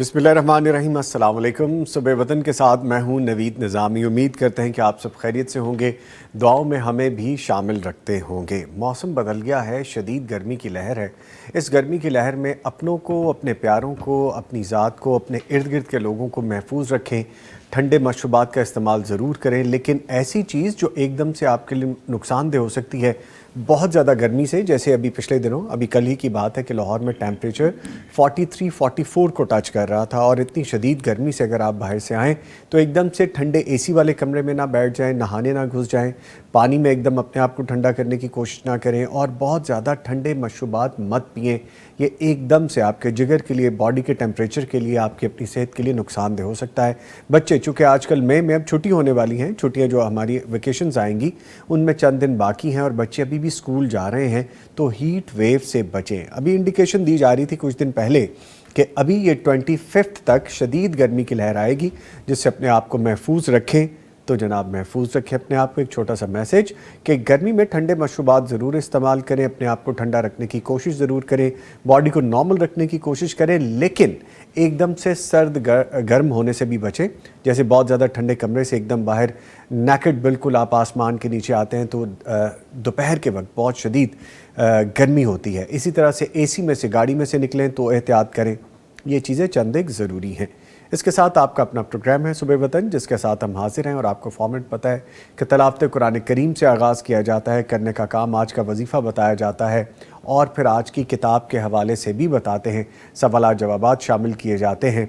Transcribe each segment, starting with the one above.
بسم اللہ الرحمن الرحیم، السلام علیکم۔ صبح وطن کے ساتھ میں ہوں نوید نظامی۔ امید کرتے ہیں کہ آپ سب خیریت سے ہوں گے، دعاؤں میں ہمیں بھی شامل رکھتے ہوں گے۔ موسم بدل گیا ہے، شدید گرمی کی لہر ہے۔ اس گرمی کی لہر میں اپنوں کو، اپنے پیاروں کو، اپنی ذات کو، اپنے ارد گرد کے لوگوں کو محفوظ رکھیں۔ ٹھنڈے مشروبات کا استعمال ضرور کریں، لیکن ایسی چیز جو ایک دم سے آپ کے لیے نقصان دہ ہو سکتی ہے بہت زیادہ گرمی سے، جیسے ابھی پچھلے دنوں، ابھی کل ہی کی بات ہے کہ لاہور میں ٹیمپریچر 43-44 کو ٹچ کر رہا تھا، اور اتنی شدید گرمی سے اگر آپ باہر سے آئیں تو ایک دم سے ٹھنڈے اے سی والے کمرے میں نہ بیٹھ جائیں، نہانے نہ گھس جائیں، پانی میں ایک دم اپنے آپ کو ٹھنڈا کرنے کی کوشش نہ کریں، اور بہت زیادہ ٹھنڈے مشروبات مت پئیں۔ یہ ایک دم سے آپ کے جگر کے لیے، باڈی کے ٹیمپریچر کے لیے، آپ کی اپنی صحت کے لیے نقصان دہ ہو سکتا ہے۔ بچے، چونکہ آج کل مئی میں اب چھٹی ہونے والی ہیں، چھٹیاں جو ہماری ویکیشنز آئیں گی ان میں چند دن باقی ہیں، اور بچے ابھی بھی اسکول جا رہے ہیں، تو ہیٹ ویو سے بچیں۔ ابھی انڈیکیشن دی جا رہی تھی کچھ دن پہلے کہ ابھی یہ 25 تک شدید گرمی کی لہر آئے گی، جس سے اپنے آپ کو محفوظ رکھیں۔ تو جناب محفوظ رکھیں اپنے آپ کو۔ ایک چھوٹا سا میسج کہ گرمی میں ٹھنڈے مشروبات ضرور استعمال کریں، اپنے آپ کو ٹھنڈا رکھنے کی کوشش ضرور کریں، باڈی کو نارمل رکھنے کی کوشش کریں، لیکن ایک دم سے سرد گرم ہونے سے بھی بچیں۔ جیسے بہت زیادہ ٹھنڈے کمرے سے ایک دم باہر نیکڈ بالکل آپ آسمان کے نیچے آتے ہیں تو دوپہر کے وقت بہت شدید گرمی ہوتی ہے۔ اسی طرح سے اے سی میں سے، گاڑی میں سے نکلیں تو احتیاط کریں۔ یہ چیزیں چند ایک ضروری ہیں۔ اس کے ساتھ آپ کا اپنا پروگرام ہے صبح وطن، جس کے ساتھ ہم حاضر ہیں، اور آپ کو فارمیٹ پتہ ہے کہ تلاوت قرآن کریم سے آغاز کیا جاتا ہے، کرنے کا کام آج کا وظیفہ بتایا جاتا ہے، اور پھر آج کی کتاب کے حوالے سے بھی بتاتے ہیں، سوالات جوابات شامل کیے جاتے ہیں،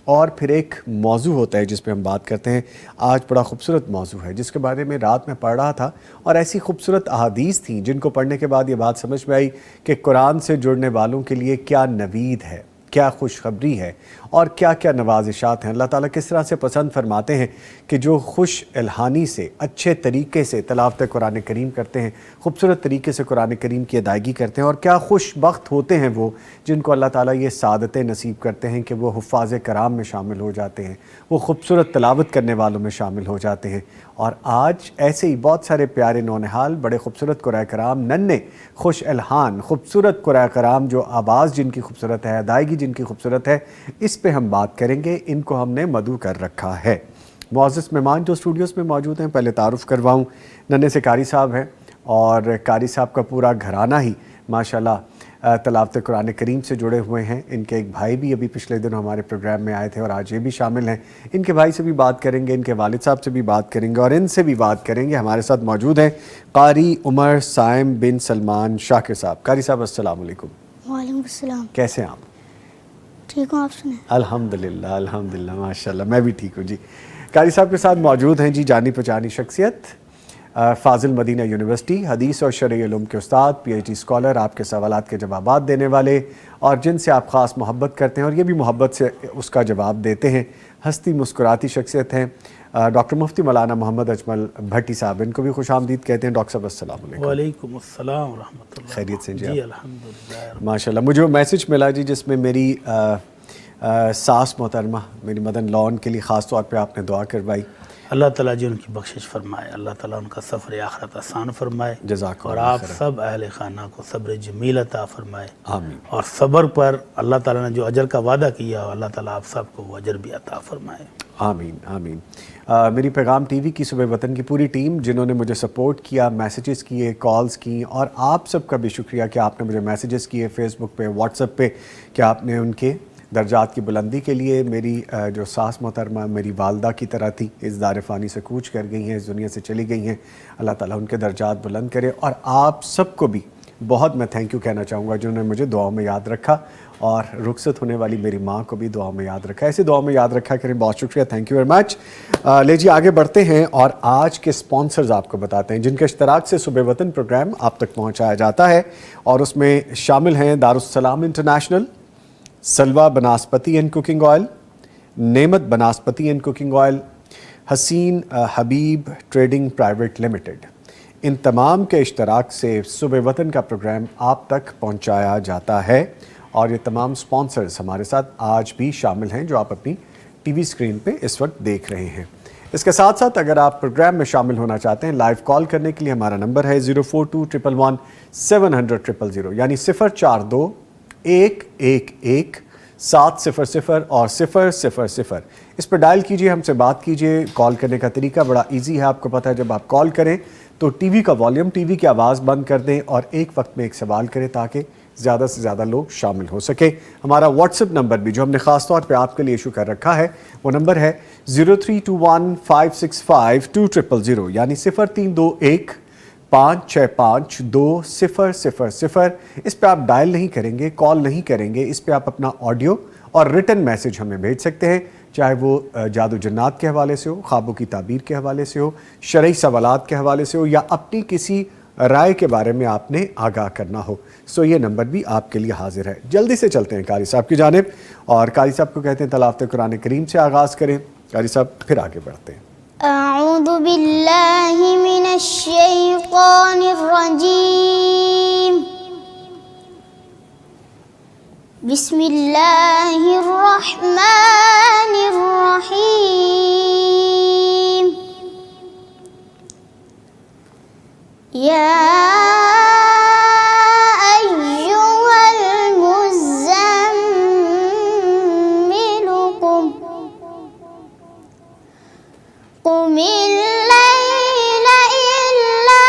اور پھر ایک موضوع ہوتا ہے جس پہ ہم بات کرتے ہیں۔ آج بڑا خوبصورت موضوع ہے جس کے بارے میں رات میں پڑھ رہا تھا، اور ایسی خوبصورت احادیث تھیں جن کو پڑھنے کے بعد یہ بات سمجھ میں آئی کہ قرآن سے جڑنے والوں کے لیے کیا نوید ہے، کیا خوشخبری ہے، اور کیا کیا نوازشات ہیں۔ اللہ تعالیٰ کس طرح سے پسند فرماتے ہیں کہ جو خوش الہانی سے، اچھے طریقے سے تلاوت قرآن کریم کرتے ہیں، خوبصورت طریقے سے قرآن کریم کی ادائیگی کرتے ہیں، اور کیا خوش بخت ہوتے ہیں وہ جن کو اللہ تعالیٰ یہ سعادتیں نصیب کرتے ہیں کہ وہ حفاظ کرام میں شامل ہو جاتے ہیں، وہ خوبصورت تلاوت کرنے والوں میں شامل ہو جاتے ہیں۔ اور آج ایسے ہی بہت سارے پیارے نونہال، بڑے خوبصورت قرآن کرام، ننھے خوش الہان خوبصورت قرآن کرام، جو آواز جن کی خوبصورت ہے، ادائیگی جن کی خوبصورت ہے، اس پہ ہم بات کریں گے۔ ان کو ہم نے مدعو کر رکھا ہے۔ معزز مہمان جو اسٹوڈیوز میں موجود ہیں، پہلے تعارف کرواؤں، ننھے سے قاری صاحب ہیں، اور قاری صاحب کا پورا گھرانہ ہی ماشاءاللہ تلاوت قرآن کریم سے جڑے ہوئے ہیں۔ ان کے ایک بھائی بھی ابھی پچھلے دنوں ہمارے پروگرام میں آئے تھے، اور آج یہ بھی شامل ہیں۔ ان کے بھائی سے بھی بات کریں گے، ان کے والد صاحب سے بھی بات کریں گے، اور ان سے بھی بات کریں گے۔ ہمارے ساتھ موجود ہیں قاری عمر سائم بن سلمان شاکر صاحب۔ قاری صاحب السلام علیکم۔ وعلیکم السلام۔ کیسے ہیں آپ؟ ٹھیک ہوں، آپ سنیں؟ الحمدللہ الحمدللہ، ماشاءاللہ میں بھی ٹھیک ہوں جی۔ قاری صاحب کے ساتھ موجود ہیں جی جانی پہچانی شخصیت، فاضل مدینہ یونیورسٹی، حدیث اور شرعی علوم کے استاد، پی ایچ ڈی اسکالر، آپ کے سوالات کے جوابات دینے والے، اور جن سے آپ خاص محبت کرتے ہیں اور یہ بھی محبت سے اس کا جواب دیتے ہیں، ہستی مسکراتی شخصیت ہیں ڈاکٹر مفتی مولانا محمد اجمل بھٹی صاحب۔ ان کو بھی خوش آمدید کہتے ہیں۔ ڈاکٹر صاحب السلام علیکم۔ وعلیکم السلام ورحمۃ اللہ۔ خیریت سے جی؟ جی الحمدللہ ماشاءاللہ۔ مجھے وہ میسج ملا جی جس میں میری ساس محترمہ، میری مدن لان کے لیے خاص طور پہ آپ نے دعا کروائی۔ اللہ تعالیٰ جی ان کی بخشش فرمائے، اللہ تعالیٰ ان کا سفر آخرت آسان فرمائے، جزاک اور اللہ آپ خیر۔ سب اہل خانہ کو صبر جمیل عطا فرمائے، آمین اور صبر پر اللہ تعالیٰ نے جو اجر کا وعدہ کیا، اللہ تعالیٰ آپ سب کو وہ اجر بھی عطا فرمائے۔ آمین آمین۔ میری پیغام ٹی وی کی صبح وطن کی پوری ٹیم جنہوں نے مجھے سپورٹ کیا، میسیجز کیے، کالز کی، اور آپ سب کا بھی شکریہ کہ آپ نے مجھے میسیجز کیے فیس بک پہ، واٹس ایپ پہ، کہ آپ نے ان کے درجات کی بلندی کے لیے۔ میری جو ساس محترمہ میری والدہ کی طرح تھی، اس دار فانی سے کوچ کر گئی ہیں، اس دنیا سے چلی گئی ہیں، اللہ تعالیٰ ان کے درجات بلند کرے۔ اور آپ سب کو بھی بہت میں تھینک یو کہنا چاہوں گا جنہوں نے مجھے دعاؤں میں یاد رکھا، اور رخصت ہونے والی میری ماں کو بھی دعاؤں میں یاد رکھا۔ ایسے دعاؤں میں یاد رکھا کریں، بہت شکریہ، تھینک یو ویری مچ۔ لے جی آگے بڑھتے ہیں، اور آج کے سپانسرز آپ کو بتاتے ہیں جن کے اشتراک سے صبح وطن پروگرام آپ تک پہنچایا جاتا ہے، اور اس میں شامل ہیں Darussalam international, Salwa banaspati and cooking oil, Naimat banaspati and cooking oil, Hussain Habib trading private limited. ان تمام کے اشتراک سے صبح وطن کا پروگرام آپ تک پہنچایا جاتا ہے، اور یہ تمام سپانسرز ہمارے ساتھ آج بھی شامل ہیں جو آپ اپنی ٹی وی اسکرین پہ اس وقت دیکھ رہے ہیں۔ اس کے ساتھ ساتھ اگر آپ پروگرام میں شامل ہونا چاہتے ہیں، لائیو کال کرنے کے لیے ہمارا نمبر ہے 04211170000، یعنی 04211170000، 700 اور 000 اس پر ڈائل کیجئے، ہم سے بات کیجئے۔ کال کرنے کا طریقہ بڑا ایزی ہے، آپ کو پتہ ہے جب آپ کال کریں تو ٹی وی کا والیوم، ٹی وی کی آواز بند کر دیں اور ایک وقت میں ایک سوال کریں تاکہ زیادہ سے زیادہ لوگ شامل ہو سکے۔ ہمارا واٹس ایپ نمبر بھی جو ہم نے خاص طور پہ آپ کے لیے ایشو کر رکھا ہے وہ نمبر ہے 0321565200، یعنی 0321565200۔ اس پہ آپ ڈائل نہیں کریں گے، کال نہیں کریں گے، اس پہ آپ اپنا آڈیو اور ریٹن میسج ہمیں بھیج سکتے ہیں، چاہے وہ جادو جنات کے حوالے سے ہو، خوابوں کی تعبیر کے حوالے سے ہو، شرعی سوالات کے حوالے سے ہو، یا اپنی کسی رائے کے بارے میں آپ نے آگاہ کرنا ہو۔ یہ نمبر بھی آپ کے لیے حاضر ہے۔ جلدی سے چلتے ہیں قاری صاحب کی جانب، اور قاری صاحب کو کہتے ہیں تلاوت قرآن کریم سے آغاز کریں۔ قاری صاحب پھر آگے بڑھتے ہیں۔ اعوذ باللہ من الشیطان الرجیم، بسم اللہ الرحمن الرحیم، یا قم الليل إلا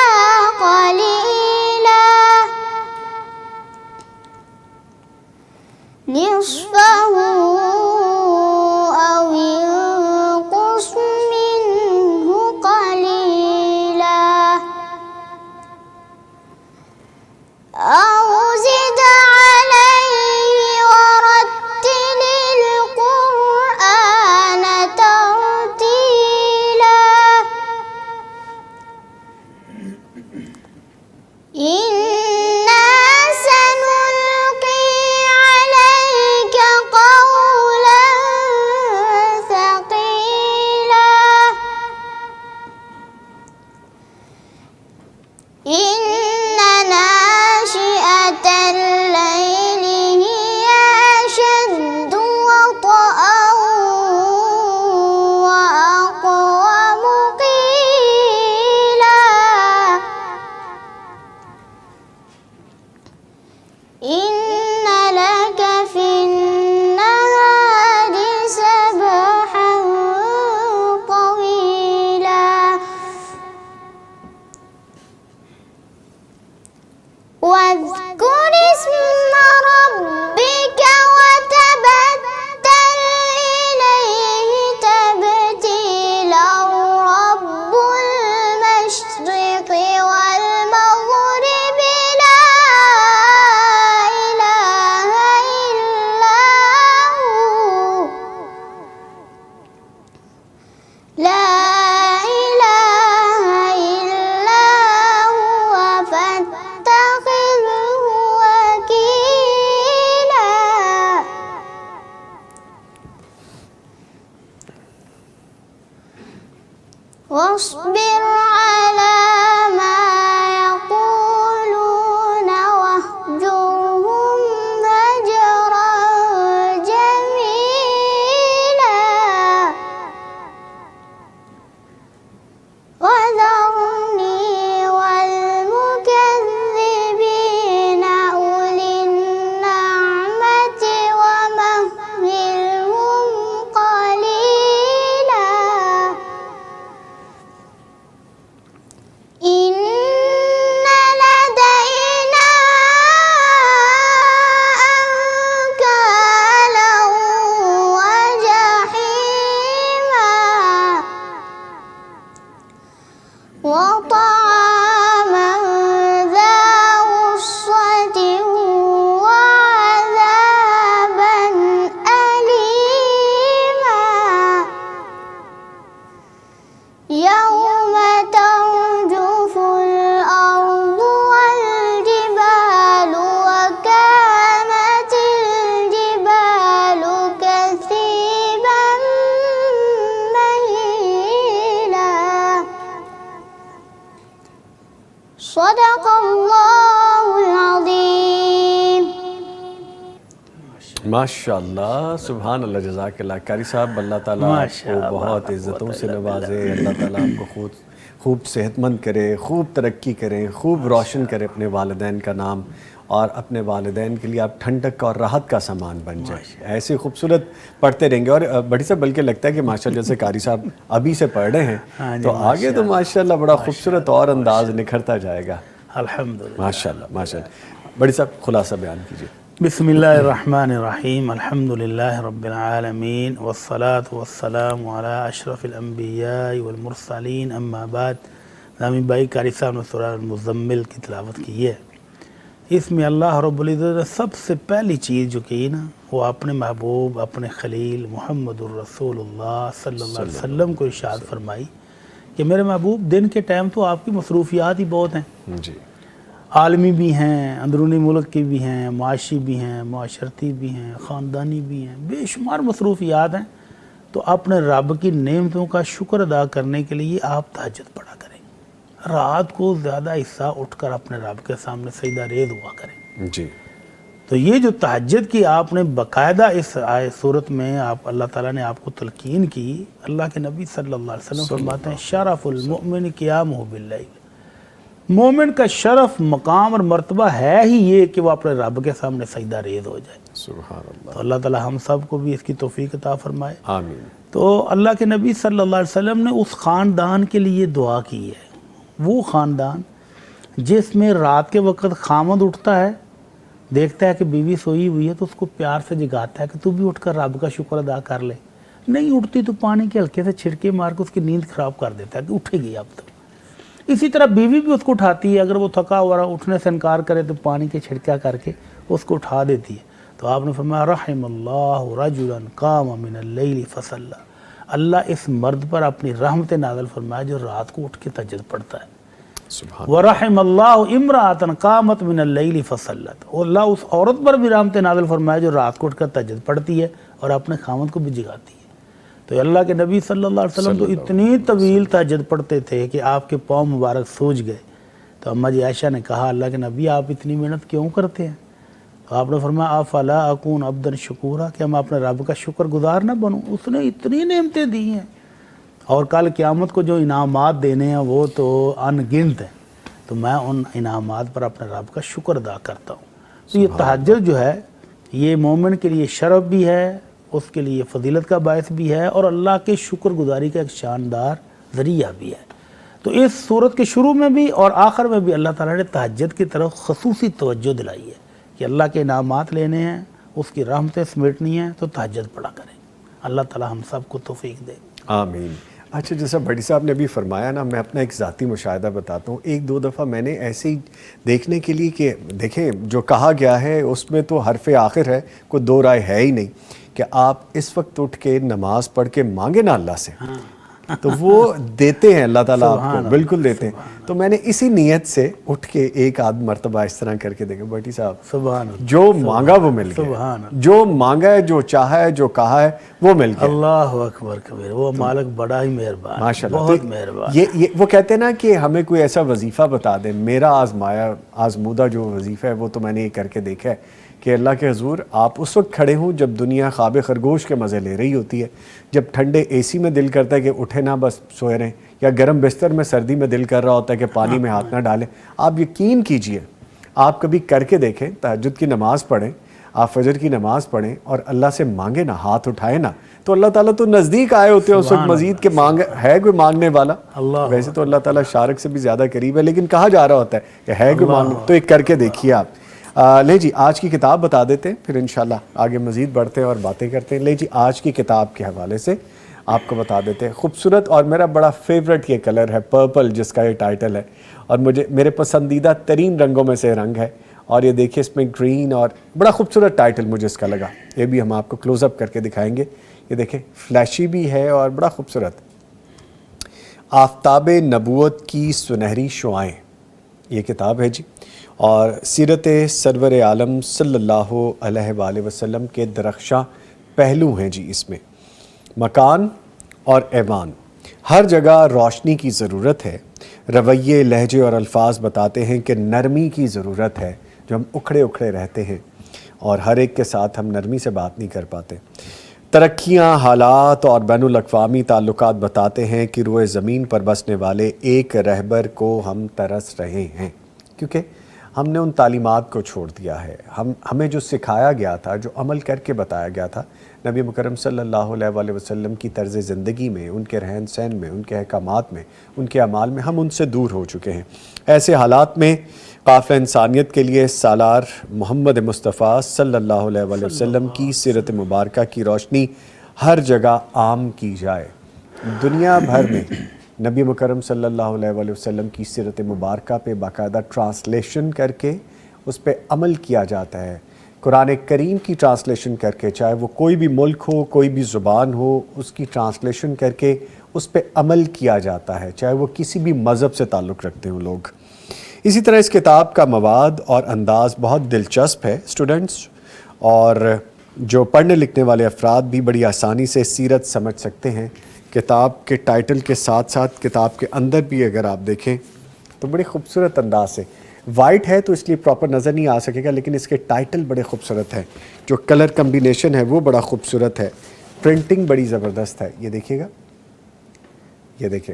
قليلا نصفه أو انقص منه قليلا أو زد عليه ورتل القرآن ترتيلا إنا سنلقي عليك قولا ثقيلا إن ناشئة الليل هي أشد وطئا وأقوم قيلا إن لك في النهار سبحا طويلا واذكر اسم ربك وتبتل إليه تبتيلا رب المشرق والمغرب لا إله إلا هو لا إله إلا هو فاتخذه وكيلا واصبر على ما يقولون واهجرهم هجرا جميلا وذرني والمكذبين أولي النعمة ومهلهم قليلا إن لدينا أنكالا وجحيما وطعاما ذا غصة وعذابا أليما يوم ترجف الأرض والجبال وكانت الجبال كثيبا مهيلا صدق الله العظيم۔ ماشاءاللہ، سبحان اللہ، جزاک اللہ۔ قاری صاحب اللہ تعالیٰ آپ کو بہت عزتوں سے نوازے، اللہ تعالیٰ آپ کو خوب صحت مند کرے، خوب ترقی کریں، خوب روشن کرے اپنے والدین کا نام، اور اپنے والدین کے لیے آپ ٹھنڈک اور راحت کا سامان بن جائیں. ایسے خوبصورت پڑھتے رہیں گے. اور بڑی صاحب بلکہ لگتا ہے کہ ماشاءاللہ جیسے قاری صاحب ابھی سے پڑھ رہے ہیں تو آگے تو ماشاءاللہ بڑا خوبصورت اور انداز نکھرتا جائے گا. الحمدللہ. ماشاءاللہ ماشاءاللہ. بڑی صاحب خلاصہ بیان کیجیے. بسم اللہ الرحمن الرحیم. الحمدللہ رب العالمین والصلاة والسلام علی اشرف الانبیاء والمرسلین. اما بعد. نامی بھائی قاری صاحب نے سورہ المزمل کی تلاوت کی ہے. اس میں اللہ رب العزت نے سب سے پہلی چیز جو کی نا وہ اپنے محبوب اپنے خلیل محمد الرسول اللہ صلی اللہ علیہ وسلم کو ارشاد فرمائی کہ میرے محبوب دن کے ٹائم تو آپ کی مصروفیات ہی بہت ہیں جی. عالمی بھی ہیں، اندرونی ملک کی بھی ہیں، معاشی بھی ہیں، معاشرتی بھی ہیں، خاندانی بھی ہیں، بے شمار مصروفیات ہیں. تو اپنے رب کی نعمتوں کا شکر ادا کرنے کے لیے آپ تہجد پڑھا کریں. رات کو زیادہ حصہ اٹھ کر اپنے رب کے سامنے سجدہ ریز ہوا کریں. جی. تو یہ جو تہجد کی آپ نے باقاعدہ اس صورت میں اللہ تعالیٰ نے آپ کو تلقین کی. اللہ کے نبی صلی اللہ علیہ وسلم فرماتے ہیں شرف المؤمن قیامہ باللیل. مومن کا شرف مقام اور مرتبہ ہے ہی یہ کہ وہ اپنے رب کے سامنے سجدہ ریز ہو جائے. سبحان اللہ. تو اللہ تعالیٰ ہم سب کو بھی اس کی توفیق عطا فرمائے. آمین. تو اللہ کے نبی صلی اللہ علیہ وسلم نے اس خاندان کے لیے دعا کی ہے. وہ خاندان جس میں رات کے وقت خامد اٹھتا ہے، دیکھتا ہے کہ بیوی سوئی ہوئی ہے تو اس کو پیار سے جگاتا ہے کہ تو بھی اٹھ کر رب کا شکر ادا کر لے. نہیں اٹھتی تو پانی کے ہلکے سے چھڑکے مار کے اس کی نیند خراب کر دیتا ہے کہ اٹھے گی اب تو. اسی طرح بیوی بھی اس کو اٹھاتی ہے. اگر وہ تھکا ہوا اٹھنے سے انکار کرے تو پانی کے چھڑکا کر کے اس کو اٹھا دیتی ہے. تو آپ نے فرمایا رحم اللہ رجلا قام من اللیل فصلی. اللہ اس مرد پر اپنی رحمت نازل فرمایا جو رات کو اٹھ کے تہجد پڑھتا ہے. سبحان. ورحم اللہ امرأۃ قامت من اللیل فصلت. اور اللہ اس عورت پر بھی رحمت نازل فرمایا جو رات کو اٹھ کر تہجد پڑھتی ہے اور اپنے خاوند کو بھی جگاتی ہے. تو اللہ کے نبی صلی اللہ علیہ وسلم تو اتنی طویل تہجد پڑھتے تھے کہ آپ کے پاؤں مبارک سوج گئے. تو اماں جی عائشہ نے کہا اللہ کے نبی آپ اتنی محنت کیوں کرتے ہیں؟ تو آپ نے فرمایا افلا اکون عبدا شکورا، کہ ہم اپنے رب کا شکر گزار نہ بنوں. اس نے اتنی نعمتیں دی ہیں اور کل قیامت کو جو انعامات دینے ہیں وہ تو ان گنت ہیں. تو میں ان انعامات پر اپنے رب کا شکر ادا کرتا ہوں. تو یہ تہجد جو ہے یہ مومن کے لیے شرف بھی ہے، اس کے لیے فضیلت کا باعث بھی ہے اور اللہ کے شکر گزاری کا ایک شاندار ذریعہ بھی ہے. تو اس صورت کے شروع میں بھی اور آخر میں بھی اللہ تعالیٰ نے تہجد کی طرف خصوصی توجہ دلائی ہے کہ اللہ کے انعامات لینے ہیں، اس کی رحمتیں سمیٹنی ہیں تو تہجد پڑھا کریں. اللہ تعالیٰ ہم سب کو توفیق دے. آمین. اچھا جیسا بڑی صاحب نے ابھی فرمایا نا، میں اپنا ایک ذاتی مشاہدہ بتاتا ہوں. ایک دو دفعہ میں نے ایسے ہی دیکھنے کے لیے کہ دیکھیں جو کہا گیا ہے اس میں تو حرف آخر ہے، کوئی دو رائے ہے ہی نہیں کہ آپ اس وقت اٹھ کے نماز پڑھ کے مانگے نا اللہ سے تو وہ دیتے ہیں اللہ تعالیٰ آپ کو، بالکل دیتے ہیں. تو میں نے اسی نیت سے اٹھ کے ایک آدھ مرتبہ اس طرح کر کے دیکھا بٹی صاحب سبحان اللہ. جو مانگا وہ مل گیا، جو مانگا ہے جو چاہا ہے جو کہا ہے وہ مل گیا. اللہ اکبر کبیر. وہ مالک بڑا ہی مہربان، ماشاءاللہ. بہت مہربان. یہ وہ کہتے ہیں نا کہ ہمیں کوئی ایسا وظیفہ بتا دیں. میرا آزمودہ جو وظیفہ ہے وہ تو میں نے یہ کر کے دیکھا ہے کہ اللہ کے حضور آپ اس وقت کھڑے ہوں جب دنیا خواب خرگوش کے مزے لے رہی ہوتی ہے، جب ٹھنڈے اے سی میں دل کرتا ہے کہ اٹھے نہ بس سوئے رہیں، یا گرم بستر میں سردی میں دل کر رہا ہوتا ہے کہ پانی میں ہاتھ نہ ڈالیں. آپ یقین کیجئے آپ کبھی کر کے دیکھیں، تہجد کی نماز پڑھیں، آپ فجر کی نماز پڑھیں اور اللہ سے مانگے نا، ہاتھ اٹھائے نا، تو اللہ تعالیٰ تو نزدیک آئے ہوتے ہیں اس وقت مزید کہ ہے کوئی مانگنے والا. ویسے تو اللہ تعالیٰ شارک سے بھی زیادہ قریب ہے لیکن کہا جا رہا ہوتا ہے کہ ہے کوئی مانگنے. تو ایک کر کے دیکھیے آپ. لے جی آج کی کتاب بتا دیتے ہیں پھر انشاءاللہ آگے مزید بڑھتے ہیں اور باتیں کرتے ہیں. لے جی آج کی کتاب کے حوالے سے آپ کو بتا دیتے ہیں. خوبصورت اور میرا بڑا فیوریٹ یہ کلر ہے پرپل جس کا یہ ٹائٹل ہے اور میرے پسندیدہ ترین رنگوں میں سے رنگ ہے. اور یہ دیکھیے اس میں گرین اور بڑا خوبصورت ٹائٹل مجھے اس کا لگا. یہ بھی ہم آپ کو کلوز اپ کر کے دکھائیں گے. یہ دیکھیں فلیشی بھی ہے اور بڑا خوبصورت. آفتاب نبوت کی سنہری شعائیں یہ کتاب ہے جی. اور سیرت سرور عالم صلی اللہ علیہ وآلہ وسلم کے درخشاں پہلو ہیں جی. اس میں مکان اور ایوان ہر جگہ روشنی کی ضرورت ہے. رویے لہجے اور الفاظ بتاتے ہیں کہ نرمی کی ضرورت ہے، جو ہم اکھڑے رہتے ہیں اور ہر ایک کے ساتھ ہم نرمی سے بات نہیں کر پاتے. ترقیاں، حالات اور بین الاقوامی تعلقات بتاتے ہیں کہ روئے زمین پر بسنے والے ایک رہبر کو ہم ترس رہے ہیں، کیونکہ ہم نے ان تعلیمات کو چھوڑ دیا ہے. ہمیں جو سکھایا گیا تھا, جو عمل کر کے بتایا گیا تھا نبی مکرم صلی اللہ علیہ وآلہ وسلم کی طرز زندگی میں, ان کے رہن سہن میں, ان کے احکامات میں, ان کے اعمال میں, ہم ان سے دور ہو چکے ہیں. ایسے حالات میں قافلہ انسانیت کے لیے سالار محمد مصطفیٰ صلی اللہ علیہ وآلہ وسلم کی سیرت مبارکہ کی روشنی ہر جگہ عام کی جائے. دنیا بھر میں نبی مکرم صلی اللہ علیہ وآلہ وسلم کی سیرت مبارکہ پہ باقاعدہ ٹرانسلیشن کر کے اس پہ عمل کیا جاتا ہے. قرآن کریم کی ٹرانسلیشن کر کے, چاہے وہ کوئی بھی ملک ہو, کوئی بھی زبان ہو, اس کی ٹرانسلیشن کر کے اس پہ عمل کیا جاتا ہے, چاہے وہ کسی بھی مذہب سے تعلق رکھتے ہوں لوگ. اسی طرح اس کتاب کا مواد اور انداز بہت دلچسپ ہے اسٹوڈنٹس, اور جو پڑھنے لکھنے والے افراد بھی بڑی آسانی سے سیرت سمجھ سکتے ہیں. کتاب کے ٹائٹل کے ساتھ ساتھ کتاب کے اندر بھی اگر آپ دیکھیں تو بڑی خوبصورت انداز سے, وائٹ ہے تو اس لیے پراپر نظر نہیں آ سکے گا, لیکن اس کے ٹائٹل بڑے خوبصورت ہیں, جو کلر کمبینیشن ہے وہ بڑا خوبصورت ہے, پرنٹنگ بڑی زبردست ہے. یہ دیکھیے گا, یہ دیکھیں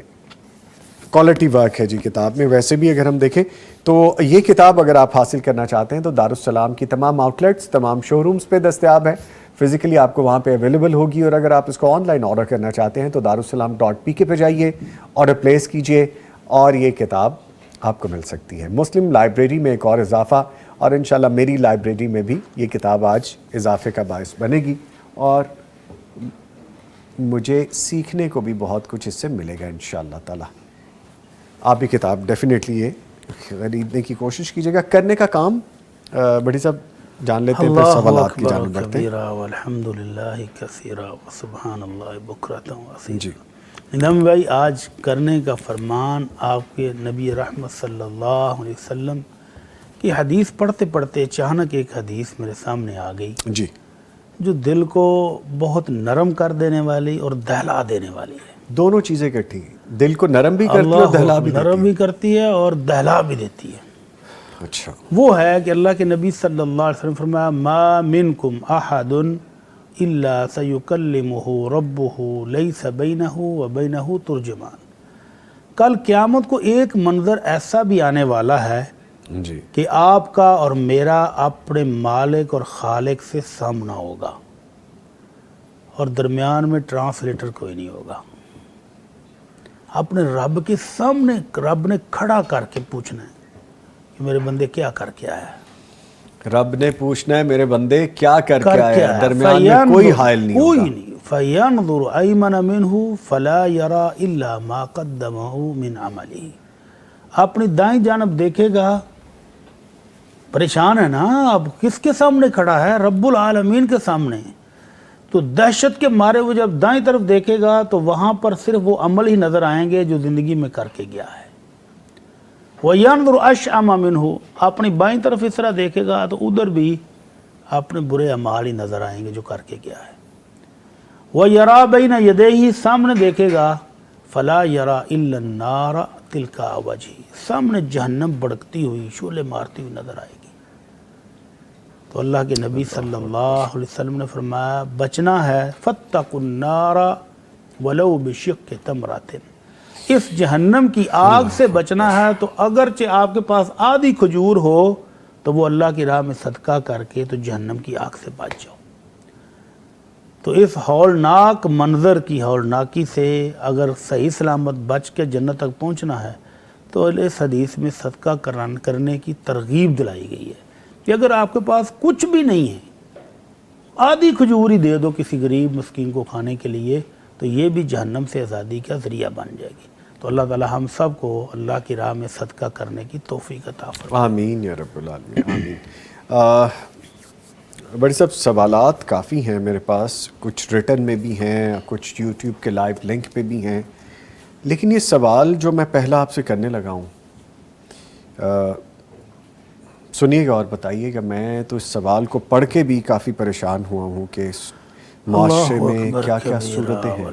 کوالٹی ورک ہے جی کتاب میں. ویسے بھی اگر ہم دیکھیں تو یہ کتاب اگر آپ حاصل کرنا چاہتے ہیں تو دارالسلام کی تمام آؤٹ لیٹس, تمام شو رومز پہ دستیاب ہے. فزیکلی آپ کو وہاں پہ اویلیبل ہوگی, اور اگر آپ اس کو آن لائن آرڈر کرنا چاہتے ہیں تو darussalam.pk پہ جائیے, آرڈر پلیس کیجئے, اور یہ کتاب آپ کو مل سکتی ہے. مسلم لائبریری میں ایک اور اضافہ, اور انشاءاللہ میری لائبریری میں بھی یہ کتاب آج اضافے کا باعث بنے گی, اور مجھے سیکھنے کو بھی بہت کچھ اس سے ملے گا انشاءاللہ تعالی. آپ بھی کتاب ڈیفینیٹلی یہ خریدنے کی کوشش کیجیے گا. کرنے کا کام بڑی صاحب جان لیتے ہیں, پھر سوالات کی جانب بڑھتے ہیں. والحمدللہ کثیرا وسبحان اللہ بکرۃ واصیلا. جی نظام بھائی, آج کرنے کا فرمان آپ کے نبی رحمت صلی اللہ علیہ وسلم کی حدیث پڑھتے پڑھتے اچانک ایک حدیث میرے سامنے آ گئی, جی, جو دل کو بہت نرم کر دینے والی اور دہلا دینے والی ہے. دونوں چیزیں اکٹھی ہیں, دل کو نرم بھی کرتی ہے اور دہلا بھی دیتی نرم بھی کرتی ہے اور دہلا بھی دیتی ہے. اچھا, وہ ہے کہ اللہ کے نبی صلی اللہ علیہ وسلم فرمایا, ما منکم احد الا سیکلمہ ربہ لیس بینہ وبینہ ترجمان. کل قیامت کو ایک منظر ایسا بھی آنے والا ہے جی, کہ آپ کا اور میرا اپنے مالک اور خالق سے سامنا ہوگا, اور درمیان میں ٹرانسلیٹر کوئی نہیں ہوگا. اپنے رب کے سامنے رب نے کھڑا کر کے پوچھنا ہے کہ میرے بندے کیا کر کے آیا ہے. رب نے پوچھنا ہے میرے بندے کیا کر کے آیا ہے, درمیان میں کوئی حائل نہیں کوئی ہوگا. نہیں. فَيَنْظُرُ أَيْمَنَ مِنْهُ فَلَا يَرَى إِلَّا مَا قَدَّمَهُ مِنْ عَمَلِهِ. اپنی دائیں جانب دیکھے گا, پریشان ہے نا, اب کس کے سامنے کھڑا ہے؟ رب العالمین کے سامنے. تو دہشت کے مارے وہ جب دائیں طرف دیکھے گا تو وہاں پر صرف وہ عمل ہی نظر آئیں گے جو زندگی میں کر کے گیا ہے. وَيَنْظُرُ أَشْأَمَ مِنْهُ, اپنی بائیں طرف اس طرح دیکھے گا تو ادھر بھی اپنے برے اعمال ہی نظر آئیں گے جو کر کے گیا ہے. وَيَرَى بَيْنَ يَدَيْهِ, سامنے دیکھے گا, فَلَا يَرَى إِلَّا النَّارَ تِلْكَ وَجْهِهِ, سامنے جہنم بڑکتی ہوئی شعلے مارتی ہوئی نظر آئے گی. تو اللہ کے نبی صلی اللہ علیہ وسلم نے فرمایا, بچنا ہے فَاتَّقُوا النَّارَ وَلَوْ بِشِقِّ تَمْرَةٍ. اس جہنم کی آگ سے بچنا ہے تو اگرچہ آپ کے پاس آدھی کھجور ہو تو وہ اللہ کی راہ میں صدقہ کر کے تو جہنم کی آگ سے بچ جاؤ. تو اس ہولناک منظر کی ہولناکی سے اگر صحیح سلامت بچ کے جنت تک پہنچنا ہے تو اس حدیث میں صدقہ کرنے کی ترغیب دلائی گئی ہے کہ اگر آپ کے پاس کچھ بھی نہیں ہے, آدھی کھجور ہی دے دو کسی غریب مسکین کو کھانے کے لیے, تو یہ بھی جہنم سے آزادی کا ذریعہ بن جائے گی. تو اللہ تعالی ہم سب کو اللہ کی راہ میں صدقہ کرنے کی توفیق عطا فرمائے. آمین یا رب العالمین, آمین. بڑی سب سوالات کافی ہیں میرے پاس, کچھ ریٹن میں بھی ہیں, کچھ یوٹیوب کے لائیو لنک پہ بھی ہیں, لیکن یہ سوال جو میں پہلا آپ سے کرنے لگا ہوں, سنیے گا اور بتائیے گا. میں تو اس سوال کو پڑھ کے بھی کافی پریشان ہوا ہوں کہ اس معاشرے میں کیا کیا صورتیں ہیں.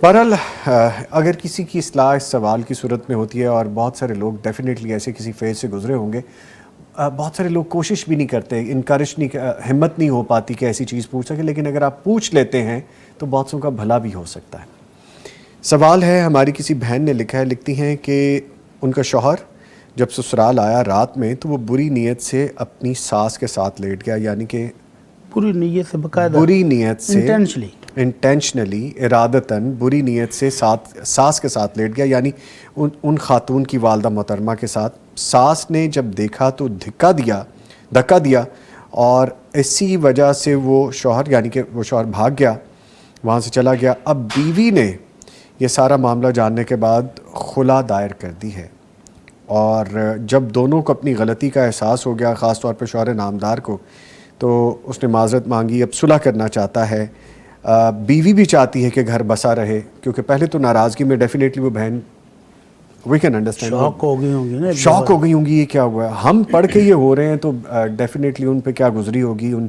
بہرحال اگر کسی کی اصلاح اس سوال کی صورت میں ہوتی ہے, اور بہت سارے لوگ ڈیفینیٹلی ایسے کسی فیز سے گزرے ہوں گے, بہت سارے لوگ کوشش بھی نہیں کرتے, انکریج نہیں, ہمت نہیں ہو پاتی کہ ایسی چیز پوچھ سکے, لیکن اگر آپ پوچھ لیتے ہیں تو بہت سوں کا بھلا بھی ہو سکتا ہے. سوال ہے, ہماری کسی بہن نے لکھا ہے, لکھتی ہیں کہ ان کا شوہر جب سسرال آیا رات میں تو وہ بری نیت سے اپنی ساس کے ساتھ لیٹ گیا، یعنی کہ پوری نیت سے باقاعدہ بری نیت سے انٹینشنلی ارادتاً بری نیت سے ساس کے ساتھ لیٹ گیا، یعنی ان خاتون کی والدہ محترمہ کے ساتھ۔ ساس نے جب دیکھا تو دھکا دیا اور اسی وجہ سے وہ شوہر یعنی کہ وہ شوہر بھاگ گیا، وہاں سے چلا گیا۔ اب بیوی نے یہ سارا معاملہ جاننے کے بعد خلا دائر کر دی ہے، اور جب دونوں کو اپنی غلطی کا احساس ہو گیا، خاص طور پہ شوہر نامدار کو، تو اس نے معذرت مانگی، اب صلح کرنا چاہتا ہے۔ بیوی بھی چاہتی ہے کہ گھر بسا رہے، کیونکہ پہلے تو ناراضگی میں ڈیفینیٹلی وہ بہن وی کین انڈرسٹینڈ شوق ہو گئی ہوں گی نا، شوق ہو گئی ہوں گی یہ کیا ہوا ہے، ہم پڑھ کے یہ ہو رہے ہیں تو ڈیفینیٹلی ان پہ کیا گزری ہوگی، ان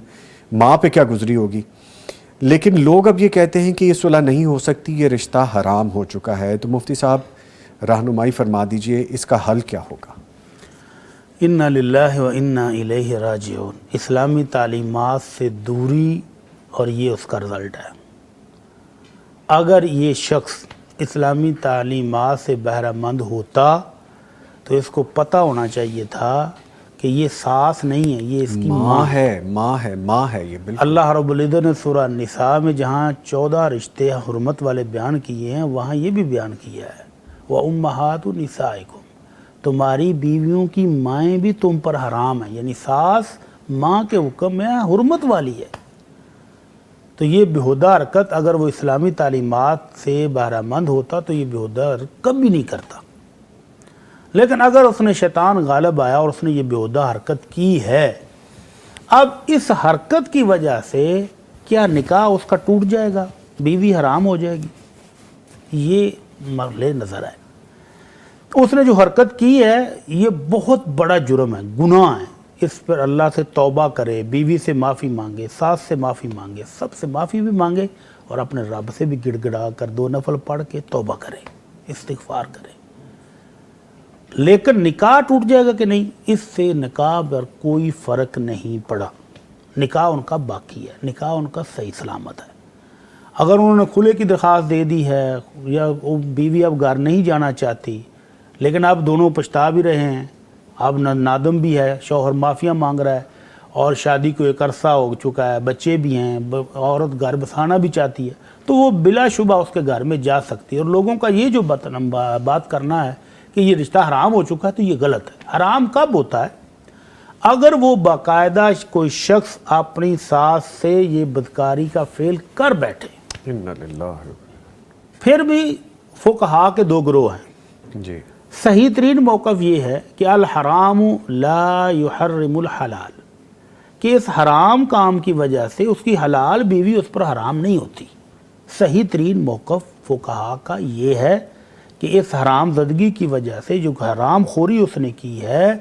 ماں پہ کیا گزری ہوگی۔ لیکن لوگ اب یہ کہتے ہیں کہ یہ صلح نہیں ہو سکتی، یہ رشتہ حرام ہو چکا ہے، تو مفتی صاحب رہنمائی فرما دیجئے اس کا حل کیا ہوگا؟ انا للہ و انا الیہ راجعون، اسلامی تعلیمات سے دوری، اور یہ اس کا رزلٹ ہے۔ اگر یہ شخص اسلامی تعلیمات سے بہرہ مند ہوتا تو اس کو پتہ ہونا چاہیے تھا کہ یہ ساس نہیں ہے، یہ اس کی ماں ہے یہ بالکل۔ اللہ رب العزت نے سورہ نساء میں جہاں 14 رشتے حرمت والے بیان کیے ہیں، وہاں یہ بھی بیان کیا ہے وَأُمَّهَاتُ نِسَائِكُمْ، تمہاری بیویوں کی مائیں بھی تم پر حرام ہیں، یعنی ساس ماں کے حکم میں حرمت والی ہے۔ تو یہ بیہودہ حرکت اگر وہ اسلامی تعلیمات سے بہرہ مند ہوتا تو یہ بیہودہ حرکت کبھی نہیں کرتا، لیکن اگر اس نے شیطان غالب آیا اور اس نے یہ بیہودہ حرکت کی ہے، اب اس حرکت کی وجہ سے کیا نکاح اس کا ٹوٹ جائے گا، بیوی حرام ہو جائے گی؟ یہ مرحلے نظر آئے۔ اس نے جو حرکت کی ہے یہ بہت بڑا جرم ہے، گناہ ہے، اس پر اللہ سے توبہ کرے، بیوی سے معافی مانگے، ساس سے معافی مانگے، سب سے معافی بھی مانگے، اور اپنے رب سے بھی گڑ گڑا کر 2 نفل پڑھ کے توبہ کرے، استغفار کرے۔ لیکن نکاح ٹوٹ جائے گا کہ نہیں، اس سے نکاح پر کوئی فرق نہیں پڑا، نکاح ان کا باقی ہے، نکاح ان کا صحیح سلامت ہے۔ اگر انہوں نے کھلے کی درخواست دے دی ہے، یا وہ بیوی اب گھر نہیں جانا چاہتی، لیکن اب دونوں پچھتا بھی رہے ہیں، اب نادم بھی ہے، شوہر معافیاں مانگ رہا ہے، اور شادی کو ایک عرصہ ہو چکا ہے، بچے بھی ہیں، عورت گھر بسانا بھی چاہتی ہے، تو وہ بلا شبہ اس کے گھر میں جا سکتی ہے۔ اور لوگوں کا یہ جو بات کرنا ہے کہ یہ رشتہ حرام ہو چکا ہے، تو یہ غلط ہے۔ حرام کب ہوتا ہے؟ اگر وہ باقاعدہ کوئی شخص اپنی ساس سے یہ بدکاری کا فعل کر بیٹھے، پھر بھی فقہا کے 2 گروہ ہیں۔ جی، صحیح ترین موقف یہ ہے کہ الحرام لا یحرم الحلال، کہ اس حرام کام کی وجہ سے اس کی حلال بیوی اس پر حرام نہیں ہوتی۔ صحیح ترین موقف فقہا کا یہ ہے کہ اس حرام زدگی کی وجہ سے جو حرام خوری اس نے کی ہے،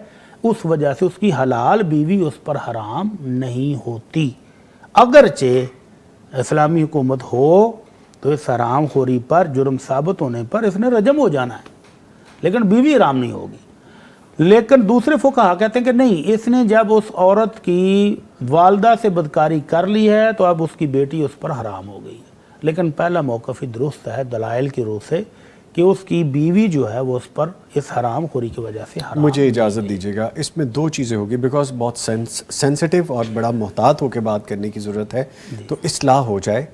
اس وجہ سے اس کی حلال بیوی اس پر حرام نہیں ہوتی۔ اگرچہ اسلامی حکومت ہو تو اس حرام خوری پر جرم ثابت ہونے پر اس نے رجم ہو جانا ہے، لیکن بیوی حرام نہیں ہوگی۔ لیکن دوسرے فقہا کہتے ہیں کہ نہیں، اس نے جب اس عورت کی والدہ سے بدکاری کر لی ہے تو اب اس کی بیٹی اس پر حرام ہو گئی ہے۔ لیکن پہلا موقف ہی درست ہے دلائل کی روح سے کہ اس کی بیوی جو ہے وہ اس پر اس حرام خوری کی وجہ سے حرام۔ مجھے اجازت دیجیے گا، اس میں 2 چیزیں ہوگی، بیکاز بہت سینسٹیو اور بڑا محتاط ہو کے بات کرنے کی ضرورت ہے، تو اصلاح ہو جائے۔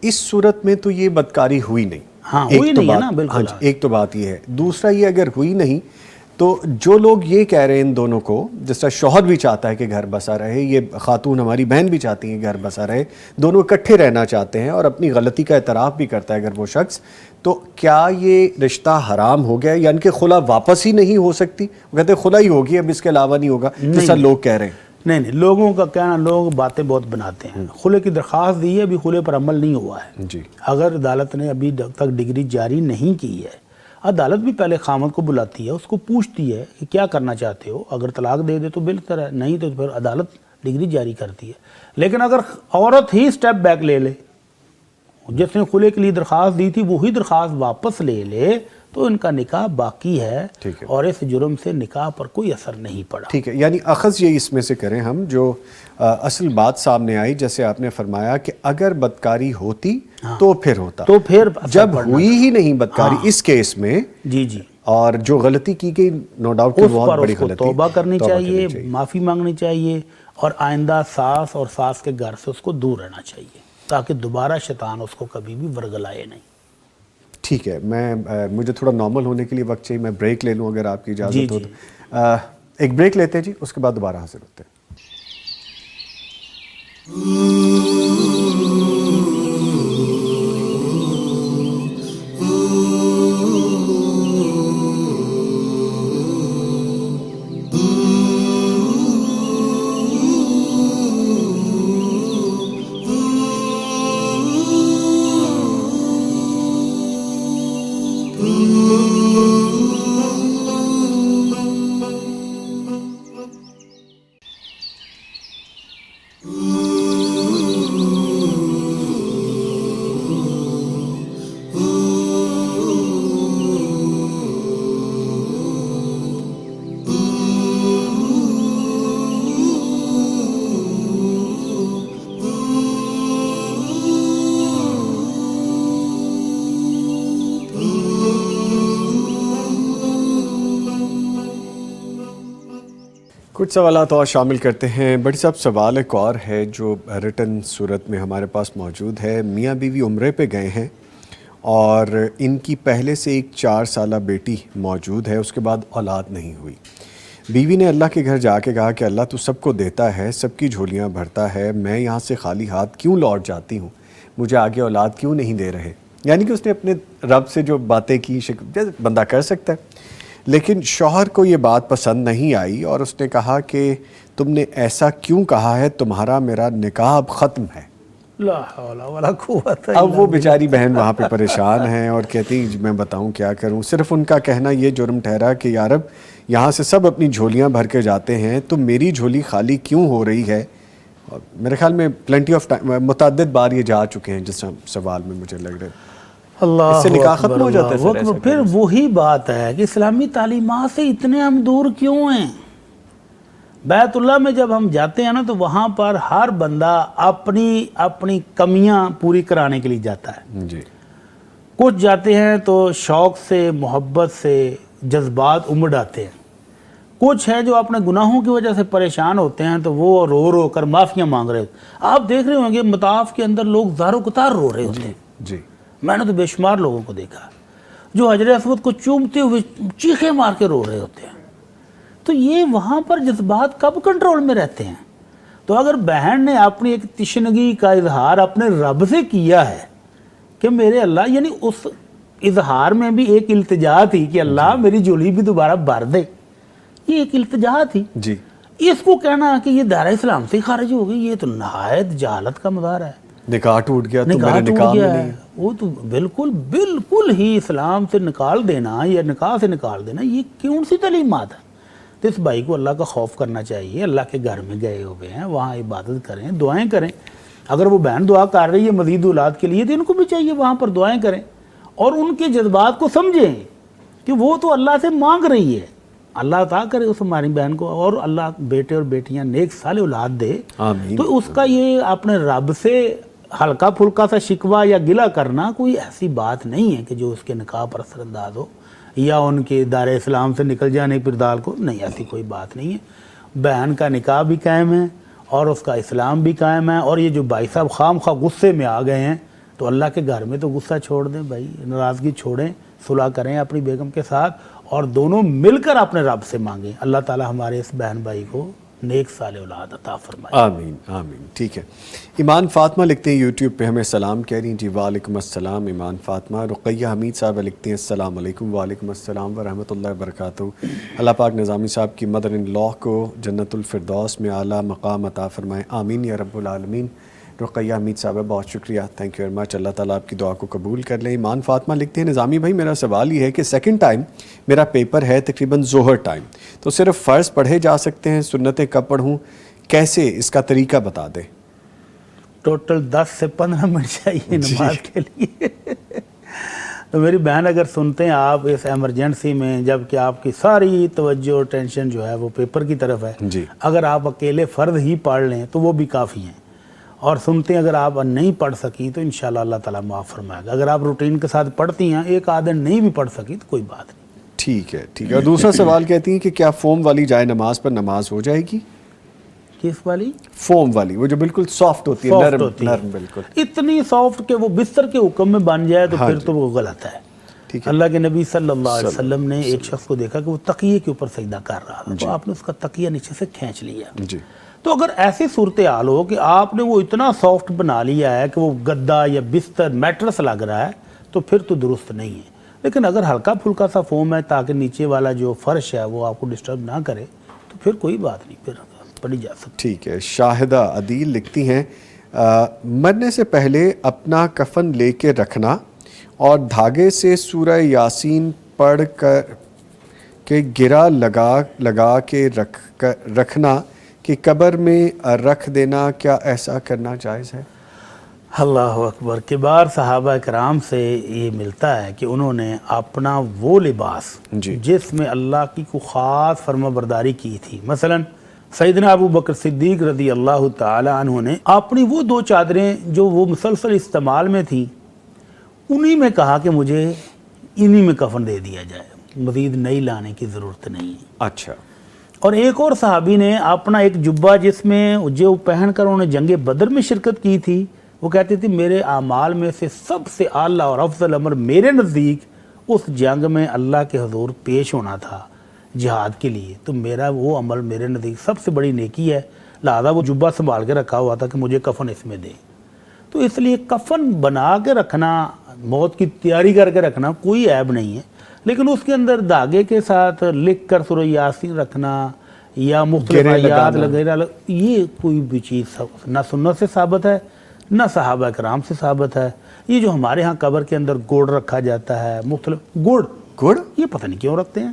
اس صورت میں تو یہ بدکاری ہوئی نہیں، ہاں ہوئی نہیں ہے نا، بالکل۔ ایک تو بات یہ ہے، دوسرا یہ اگر ہوئی نہیں تو جو لوگ یہ کہہ رہے ہیں ان دونوں کو، جس طرح شوہر بھی چاہتا ہے کہ گھر بسا رہے، یہ خاتون ہماری بہن بھی چاہتی ہیں کہ گھر بسا رہے، دونوں اکٹھے رہنا چاہتے ہیں اور اپنی غلطی کا اعتراف بھی کرتا ہے اگر وہ شخص، تو کیا یہ رشتہ حرام ہو گیا؟ یعنی کہ خلا واپس ہی نہیں ہو سکتی؟ وہ کہتے ہیں خلا ہی ہوگی، اب اس کے علاوہ نہیں ہوگا، جس طرح لوگ کہہ رہے ہیں۔ نہیں، لوگوں کا کہنا، لوگ باتیں بہت بناتے ہیں۔ خلے کی درخواست دی ہے، ابھی خلے پر عمل نہیں ہوا ہے۔ جی، اگر عدالت نے ابھی تک ڈگری جاری نہیں کی ہے، عدالت بھی پہلے خامد کو بلاتی ہے، اس کو پوچھتی ہے کہ کیا کرنا چاہتے ہو، اگر طلاق دے دے تو بہتر ہے، نہیں تو پھر عدالت ڈگری جاری کرتی ہے۔ لیکن اگر عورت ہی سٹیپ بیک لے لے، جس نے خلے کے لیے درخواست دی تھی وہی درخواست واپس لے لے، تو ان کا نکاح باقی ہے، اور اس جرم سے نکاح پر کوئی اثر نہیں پڑا۔ ٹھیک ہے، یعنی اخذ یہ اس میں سے کریں ہم، جو اصل بات سامنے آئی، جیسے آپ نے فرمایا کہ اگر بدکاری ہوتی تو پھر ہوتا، تو پھر جب ہوئی ہی نہیں بدکاری اس کیس میں، جی جی، اور جو غلطی کی گئی نو ڈاؤٹ اس بہت پر بڑی اس کو غلطی، توبہ کرنی چاہیے، معافی مانگنی چاہیے، اور آئندہ ساس اور ساس کے گھر سے اس کو دور رہنا چاہیے تاکہ دوبارہ شیطان اس کو کبھی بھی ورگلائے نہیں۔ ٹھیک ہے، مجھے تھوڑا نارمل ہونے کے لیے وقت چاہیے، میں بریک لے لوں اگر آپ کی اجازت ہو تو۔ ایک بریک لیتے ہیں جی، اس کے بعد دوبارہ حاضر ہوتے ہیں۔ کچھ سوالات اور شامل کرتے ہیں۔ بڑی صاحب، سوال ایک اور ہے جو ریٹن صورت میں ہمارے پاس موجود ہے۔ میاں بیوی عمرے پہ گئے ہیں اور ان کی پہلے سے ایک 4 سالہ بیٹی موجود ہے، اس کے بعد اولاد نہیں ہوئی۔ بیوی نے اللہ کے گھر جا کے کہا کہ اللہ تو سب کو دیتا ہے، سب کی جھولیاں بھرتا ہے، میں یہاں سے خالی ہاتھ کیوں لوٹ جاتی ہوں، مجھے آگے اولاد کیوں نہیں دے رہے؟ یعنی کہ اس نے اپنے رب سے جو باتیں کی، جیسے بندہ کر سکتا ہے، لیکن شوہر کو یہ بات پسند نہیں آئی اور اس نے کہا کہ تم نے ایسا کیوں کہا ہے، تمہارا میرا نکاح اب ختم ہے۔ لا حول ولا قوت الا اب وہ بیچاری بہن وہاں پہ پریشان ہیں اور کہتی ہیں میں بتاؤں کیا کروں۔ صرف ان کا کہنا یہ جرم ٹھہرا کہ یا رب یہاں سے سب اپنی جھولیاں بھر کے جاتے ہیں تو میری جھولی خالی کیوں ہو رہی ہے؟ اور میرے خیال میں پلنٹی آف ٹائم، متعدد بار یہ جا چکے ہیں جس سوال میں مجھے لگ رہا ہے۔ اللہ اس سے نکاح ختم ہو جاتا ہے سر، ایسا پھر وہی بات ہے کہ اسلامی تعلیمات سے اتنے ہم دور کیوں ہیں؟ بیت اللہ میں جب ہم جاتے ہیں نا تو وہاں پر ہر بندہ اپنی کمیاں پوری کرانے کے لیے جاتا ہے۔ جی، کچھ جاتے ہیں تو شوق سے، محبت سے، جذبات امڑ آتے ہیں۔ کچھ ہے جو اپنے گناہوں کی وجہ سے پریشان ہوتے ہیں تو وہ رو رو کر معافیاں مانگ رہے ہوتے ہیں۔ آپ دیکھ رہے ہوں گے مطاف کے اندر لوگ زار و قطار رو رہے ہوتے ہیں۔ جی، میں نے تو بے شمار لوگوں کو دیکھا جو حجر اسود کو چومتے ہوئے چیخیں مار کے رو رہے ہوتے ہیں۔ تو یہ وہاں پر جذبات کب کنٹرول میں رہتے ہیں؟ تو اگر بہن نے اپنی ایک تشنگی کا اظہار اپنے رب سے کیا ہے کہ میرے اللہ، یعنی اس اظہار میں بھی ایک التجا تھی کہ اللہ میری جھولی بھی دوبارہ بھر دے، یہ ایک التجا تھی۔ جی، اس کو کہنا کہ یہ دائرہ اسلام سے خارج ہو گئی، یہ تو نہایت جہالت کا مظاہرہ ہے۔ نکاح ٹوٹ گیا تو نکاح میرے ٹوٹ نکاح میں گیا نہیں ہے، ہے۔ وہ تو بالکل ہی اسلام سے نکال دینا یا نکاح سے نکال دینا، یہ کون سی تعلیمات ہے؟ تو اس بھائی کو اللہ کا خوف کرنا چاہیے۔ اللہ کے گھر میں گئے ہوئے ہیں، وہاں عبادت کریں، دعائیں کریں۔ اگر وہ بہن دعا کر رہی ہے مزید اولاد کے لیے تو ان کو بھی چاہیے وہاں پر دعائیں کریں اور ان کے جذبات کو سمجھیں کہ وہ تو اللہ سے مانگ رہی ہے۔ اللہ عطا کرے اس ہماری بہن کو، اور اللہ بیٹے اور بیٹیاں نیک صالح اولاد دے۔ آمین۔ تو اس کا یہ اپنے رب سے ہلکا پھلکا سا شکوہ یا گلہ کرنا کوئی ایسی بات نہیں ہے کہ جو اس کے نکاح پر اثر انداز ہو یا ان کے دار اسلام سے نکل جانے پر دال کو، نہیں، ایسی کوئی بات نہیں ہے۔ بہن کا نکاح بھی قائم ہے اور اس کا اسلام بھی قائم ہے۔ اور یہ جو بھائی صاحب خام خواہ غصے میں آ گئے ہیں تو اللہ کے گھر میں تو غصہ چھوڑ دیں بھائی، ناراضگی چھوڑیں، صلح کریں اپنی بیگم کے ساتھ اور دونوں مل کر اپنے رب سے مانگیں۔ اللہ تعالی ہمارے اس بہن بھائی کو نیک صالح اولاد عطا فرمائے۔ آمین آمین۔ ٹھیک ہے، ایمان فاطمہ لکھتے ہیں یوٹیوب پہ ہمیں سلام کہہ رہی ہیں جی، وعلیکم السلام ایمان فاطمہ۔ رقیہ حمید صاحب لکھتے ہیں السلام علیکم، وعلیکم السلام ورحمۃ اللہ وبرکاتہ۔ اللہ پاک نظامی صاحب کی مدر ان لاء کو جنت الفردوس میں اعلیٰ مقام عطا فرمائے، آمین یا رب العالمین۔ رقیہ حمید صاحب بہت شکریہ، تھینک یو ویری مچ، اللہ تعالیٰ آپ کی دعا کو قبول کر لیں۔ ایمان فاطمہ لکھتے ہیں نظامی بھائی میرا سوال یہ ہے کہ سیکنڈ ٹائم میرا پیپر ہے تقریباً ظہر ٹائم، تو صرف فرض پڑھے جا سکتے ہیں، سنتیں کب پڑھوں، کیسے، اس کا طریقہ بتا دیں۔ ٹوٹل 10 سے 15 منٹ چاہیے نماز کے لیے۔ تو میری بہن اگر سنتے ہیں آپ اس ایمرجنسی میں جب کہ آپ کی ساری توجہ اور ٹینشن جو ہے وہ پیپر کی طرف ہے، جی، اگر آپ اکیلے فرض ہی پڑھ لیں تو وہ بھی کافی ہیں، اور سنتے ہیں اگر آپ نہیں پڑھ سکی تو انشاءاللہ اللہ تعالیٰ معاف فرمائے گا۔ اگر آپ روٹین کے ساتھ پڑھتی ہیں، ایک آدھ دن نہیں بھی پڑھ سکی تو کوئی بات نہیں۔ ٹھیک ہے ٹھیک ہے. اور دوسرا سوال کہتی ہیں کہ کیا فوم والی جائے نماز پر نماز ہو جائے گی؟ کس والی؟ فوم والی، وہ جو بالکل سافٹ ہوتی ہے، سافٹ نرم ہوتی ہے، نرم بالکل. اتنی سافٹ کہ وہ بستر کے حکم میں بن جائے تو ہاں پھر جی. تو وہ غلط ہے. ٹھیک ہے. اللہ کے نبی صلی اللہ علیہ وسلم نے ایک شخص کو دیکھا کہ وہ تقیے کے اوپر سجدہ کر رہا تھا، تو آپ نے اس کا تقیہ نیچے سے کھینچ لیا. جی. تو اگر ایسی صورتحال ہو کہ آپ نے وہ اتنا سافٹ بنا لیا ہے کہ وہ گدا یا بستر میٹرس لگ رہا ہے تو پھر تو درست نہیں ہے. لیکن اگر ہلکا پھلکا سا فوم ہے تاکہ نیچے والا جو فرش ہے وہ آپ کو ڈسٹرب نہ کرے تو پھر کوئی بات نہیں، پھر پڑھی جا سکتی. ٹھیک ہے. شاہدہ عدیل لکھتی ہیں مرنے سے پہلے اپنا کفن لے کے رکھنا اور دھاگے سے سورہ یاسین پڑھ کر کے گرا لگا کے رکھنا کہ قبر میں رکھ دینا، کیا ایسا کرنا جائز ہے؟ اللہ اکبر. کبار صحابہ کرام سے یہ ملتا ہے کہ انہوں نے اپنا وہ لباس جی. جس میں اللہ کی کو خاص فرما برداری کی تھی، مثلا سیدنا ابو بکر صدیق رضی اللہ تعالی عنہ نے اپنی وہ 2 چادریں جو وہ مسلسل استعمال میں تھیں انہی میں کہا کہ مجھے انہی میں کفن دے دیا جائے، مزید نئی لانے کی ضرورت نہیں ہے. اچھا. اور ایک اور صحابی نے اپنا ایک جبہ جس میں جو پہن کر انہوں نے جنگ بدر میں شرکت کی تھی، وہ کہتی تھی میرے اعمال میں سے سب سے اعلیٰ اور افضل عمل میرے نزدیک اس جنگ میں اللہ کے حضور پیش ہونا تھا جہاد کے لیے، تو میرا وہ عمل میرے نزدیک سب سے بڑی نیکی ہے، لہذا وہ جبہ سنبھال کے رکھا ہوا تھا کہ مجھے کفن اس میں دے. تو اس لیے کفن بنا کے رکھنا، موت کی تیاری کر کے رکھنا کوئی عیب نہیں ہے، لیکن اس کے اندر دھاگے کے ساتھ لکھ کر سورہ یاسین رکھنا یا مختلف آیات وغیرہ، یہ کوئی بھی چیز نہ سنت سے ثابت ہے نہ صحابہ کرام سے ثابت ہے. یہ جو ہمارے ہاں قبر کے اندر گڑ رکھا جاتا ہے، مختلف گڑ یہ پتہ نہیں کیوں رکھتے ہیں،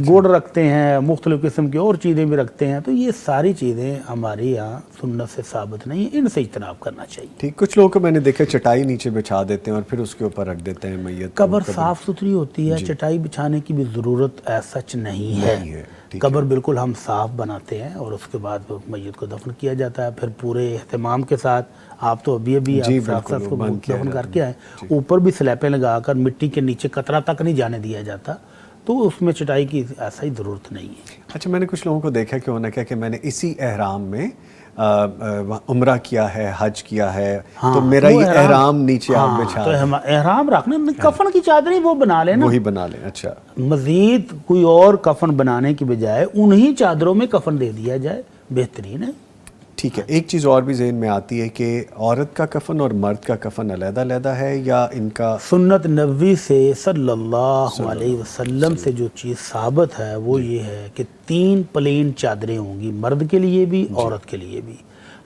گڑ رکھتے ہیں، مختلف قسم کی اور چیزیں بھی رکھتے ہیں، تو یہ ساری چیزیں ہمارے یہاں سنت سے ثابت نہیں ہیں، ان سے اجتناب کرنا چاہیے. ٹھیک. کچھ لوگوں کو میں نے دیکھا چٹائی نیچے بچھا دیتے ہیں اور پھر اس کے اوپر رکھ دیتے ہیں میت. قبر صاف ستھری ہوتی ہے، چٹائی بچھانے کی بھی ضرورت ایسا سچ نہیں ہے. قبر بالکل ہم صاف بناتے ہیں اور اس کے بعد میت کو دفن کیا جاتا ہے، پھر پورے اہتمام کے ساتھ. آپ تو ابھی آپ ساتھ کو دفن کر کے آئے، اوپر بھی سلیپیں لگا کر مٹی کے نیچے قطرہ تک نہیں جانے دیا جاتا، تو اس میں چٹائی کی ایسا ہی ضرورت نہیں ہے. اچھا. میں نے کچھ لوگوں کو دیکھا کہ انہوں نے کہا کہ میں نے اسی احرام میں عمرہ کیا ہے، حج کیا ہے، تو میرا یہ احرام نیچے آپ بچھا. تو احرام رکھنا، کفن کی چادریں وہ بنا لیں نا، وہی بنا لیں. اچھا. مزید کوئی اور کفن بنانے کی بجائے انہی چادروں میں کفن دے دیا جائے، بہترین ہے. ٹھیک ہے. ایک چیز اور بھی ذہن میں آتی ہے کہ عورت کا کفن اور مرد کا کفن علیحدہ علیحدہ ہے یا ان کا؟ سنت نبوی سے صلی اللہ علیہ وسلم سے جو چیز ثابت ہے وہ یہ ہے کہ 3 پلین چادریں ہوں گی، مرد کے لیے بھی عورت کے لیے بھی.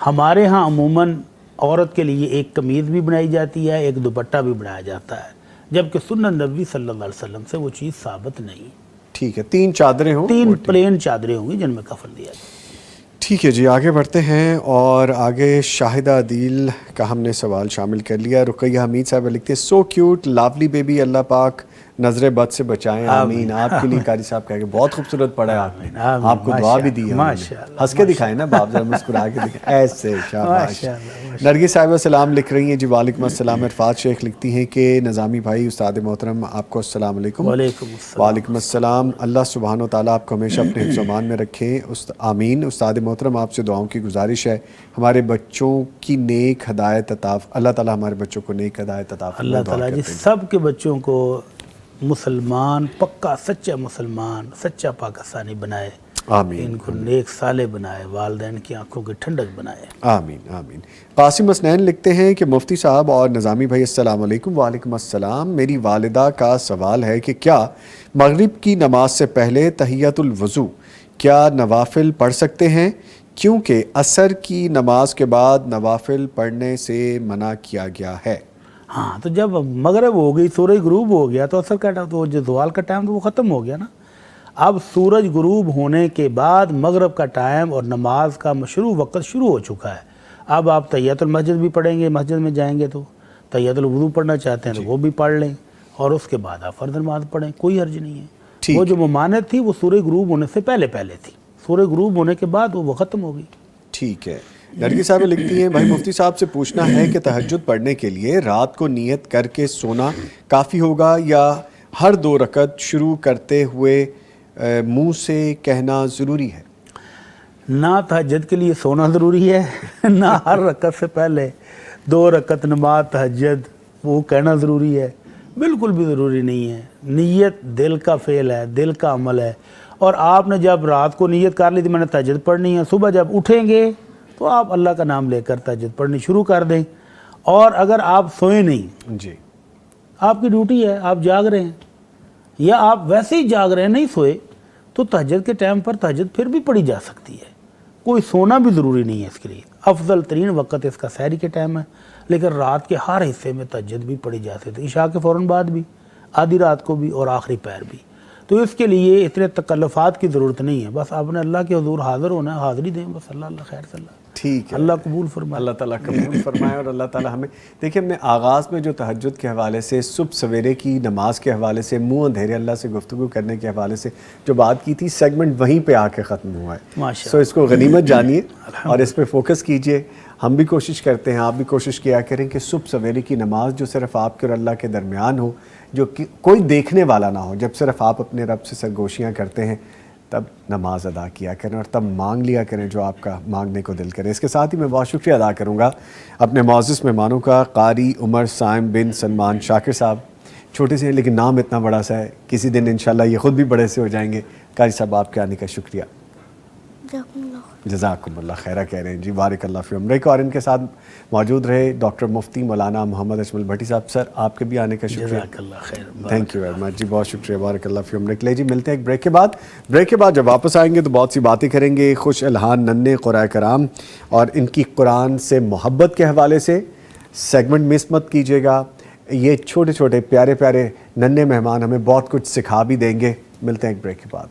ہمارے ہاں عموماً عورت کے لیے ایک قمیض بھی بنائی جاتی ہے، ایک دوپٹہ بھی بنایا جاتا ہے، جبکہ سنت نبوی صلی اللہ علیہ وسلم سے وہ چیز ثابت نہیں. ٹھیک ہے. 3 چادریں ہوں، 3 پلین چادریں ہوں گی جن میں کفن دیا جائے. ٹھیک ہے جی. آگے بڑھتے ہیں اور آگے شاہدہ عدیل کا ہم نے سوال شامل کر لیا. رقیہ حمید صاحب لکھتے ہیں سو کیوٹ لاولی بیبی، اللہ پاک نظر بد سے بچائیں، آمین. آپ کے لیے قاری صاحب کہہ کے بہت خوبصورت پڑھا ہے آپ نے، آپ کو دعا بھی دی ہے. ہنس کے دکھائیں نا باپ، ذرا مسکرا کے دکھائیں ایسے. شاباش. نرگس صاحبہ سلام لکھ رہی ہیں جی. وعلیکم السلام. عرفات شیخ لکھتی ہیں کہ نظامی بھائی استاد محترم آپ کو السلام علیکم. وعلیکم السلام. اللہ سبحانہ و تعالیٰ آپ کو ہمیشہ اپنے حفظ و امان میں رکھیں، آمین. استاد محترم آپ سے دعاؤں کی گزارش ہے، ہمارے بچوں کی نیک ہدایت عطا، اللہ تعالیٰ ہمارے بچوں کو نیک ہدایت عطا فرمائے. اللہ تعالیٰ جی سب کے بچوں کو مسلمان، پکا سچا مسلمان، سچا پاکستانی بنائے، آمین. ان کو نیک صالح بنائے، والدین کی آنکھوں کی ٹھنڈک بنائے. آمین آمین. قاسم حسنین لکھتے ہیں کہ مفتی صاحب اور نظامی بھائی السلام علیکم. وعلیکم السلام. میری والدہ کا سوال ہے کہ کیا مغرب کی نماز سے پہلے تحیۃ الوضو کیا نوافل پڑھ سکتے ہیں، کیونکہ عصر کی نماز کے بعد نوافل پڑھنے سے منع کیا گیا ہے. ہاں تو جب مغرب ہو گئی، سورج غروب ہو گیا تو عصر کا ٹائم، تو جو زوال کا ٹائم تو وہ ختم ہو گیا نا. اب سورج غروب ہونے کے بعد مغرب کا ٹائم اور نماز کا مشروع وقت شروع ہو چکا ہے. اب آپ تحیۃ المسجد بھی پڑھیں گے، مسجد میں جائیں گے تو تحیۃ الوضو پڑھنا چاہتے ہیں تو وہ بھی پڑھ لیں، اور اس کے بعد آپ فرض نماز پڑھیں، کوئی حرج نہیں ہے. وہ جو ممانعت تھی وہ سورج غروب ہونے سے پہلے تھی، سورج غروب ہونے کے بعد وہ ختم ہو گئی. ٹھیک ہے. نرگس صاحب لکھتی ہیں بھائی مفتی صاحب سے پوچھنا ہے کہ تہجد پڑھنے کے لیے رات کو نیت کر کے سونا کافی ہوگا یا ہر 2 رکعت شروع کرتے ہوئے منہ سے کہنا ضروری ہے؟ نہ تہجد کے لیے سونا ضروری ہے، نہ ہر رکعت سے پہلے 2 رکعت نماز تہجد وہ کہنا ضروری ہے، بالکل بھی ضروری نہیں ہے۔ نیت دل کا فعل ہے، دل کا عمل ہے، اور آپ نے جب رات کو نیت کر لی تھی میں نے تہجد پڑھنی ہے، صبح جب اٹھیں گے تو آپ اللہ کا نام لے کر تہجد پڑھنی شروع کر دیں۔ اور اگر آپ سوئیں نہیں، جی، آپ کی ڈیوٹی ہے، آپ جاگ رہے ہیں یا آپ ویسے ہی جاگ رہے ہیں نہیں سوئے، تو تہجد کے ٹائم پر تہجد پھر بھی پڑھی جا سکتی ہے، کوئی سونا بھی ضروری نہیں ہے اس کے لیے۔ افضل ترین وقت اس کا سحری کے ٹائم ہے، لیکن رات کے ہر حصے میں تہجد بھی پڑھی جا سکتی ہے، عشاء کے فوراً بعد بھی، آدھی رات کو بھی، اور آخری پہر بھی۔ تو اس کے لیے اتنے تکلفات کی ضرورت نہیں ہے، بس آپ نے اللہ کے حضور حاضر ہونا ہے، حاضری دیں بس، اللہ خیر صلی اللہ، ٹھیک ہے، اللہ قبول فرمائے۔ اللہ تعالیٰ قبول فرمائے۔ اور اللہ تعالیٰ ہمیں، دیکھیں ہم نے آغاز میں جو تہجد کے حوالے سے، صبح سویرے کی نماز کے حوالے سے، منہ اندھیرے اللہ سے گفتگو کرنے کے حوالے سے جو بات کی تھی، سیگمنٹ وہیں پہ آ کے ختم ہوا ہے۔ ماشاء سو اس کو غنیمت جانیے اور اس پہ فوکس کیجئے۔ ہم بھی کوشش کرتے ہیں، آپ بھی کوشش کیا کریں کہ صبح سویرے کی نماز جو صرف آپ کے اور اللہ کے درمیان ہو، جو کوئی دیکھنے والا نہ ہو، جب صرف آپ اپنے رب سے سرگوشیاں کرتے ہیں، تب نماز ادا کیا کریں اور تب مانگ لیا کریں جو آپ کا مانگنے کو دل کرے۔ اس کے ساتھ ہی میں بہت شکریہ ادا کروں گا اپنے معزز مہمانوں کا، قاری عمر سائم بن سلمان شاکر صاحب، چھوٹے سے ہیں لیکن نام اتنا بڑا سا ہے، کسی دن انشاءاللہ یہ خود بھی بڑے سے ہو جائیں گے۔ قاری صاحب آپ کے آنے کا شکریہ، جزاکم اللہ خیرہ کہہ رہے ہیں جی، بارک اللہ فی عمرک۔ اور ان کے ساتھ موجود رہے ڈاکٹر مفتی مولانا محمد اجمل بھٹی صاحب، سر آپ کے بھی آنے کا شکریہ، جزاک اللہ خیر، تھینک یو ویری مچ جی، بہت شکریہ، بارک اللہ فی عمرک۔ لے جی ملتے ہیں ایک بریک کے بعد جب واپس آئیں گے تو بہت سی باتیں کریں گے خوش الحان ننھے قرائے کرام اور ان کی قرآن سے محبت کے حوالے سے۔ سیگمنٹ مس مت کیجیے گا، یہ چھوٹے چھوٹے پیارے پیارے ننھے مہمان ہمیں بہت کچھ سکھا بھی دیں گے۔ ملتے ہیں ایک بریک کے بعد۔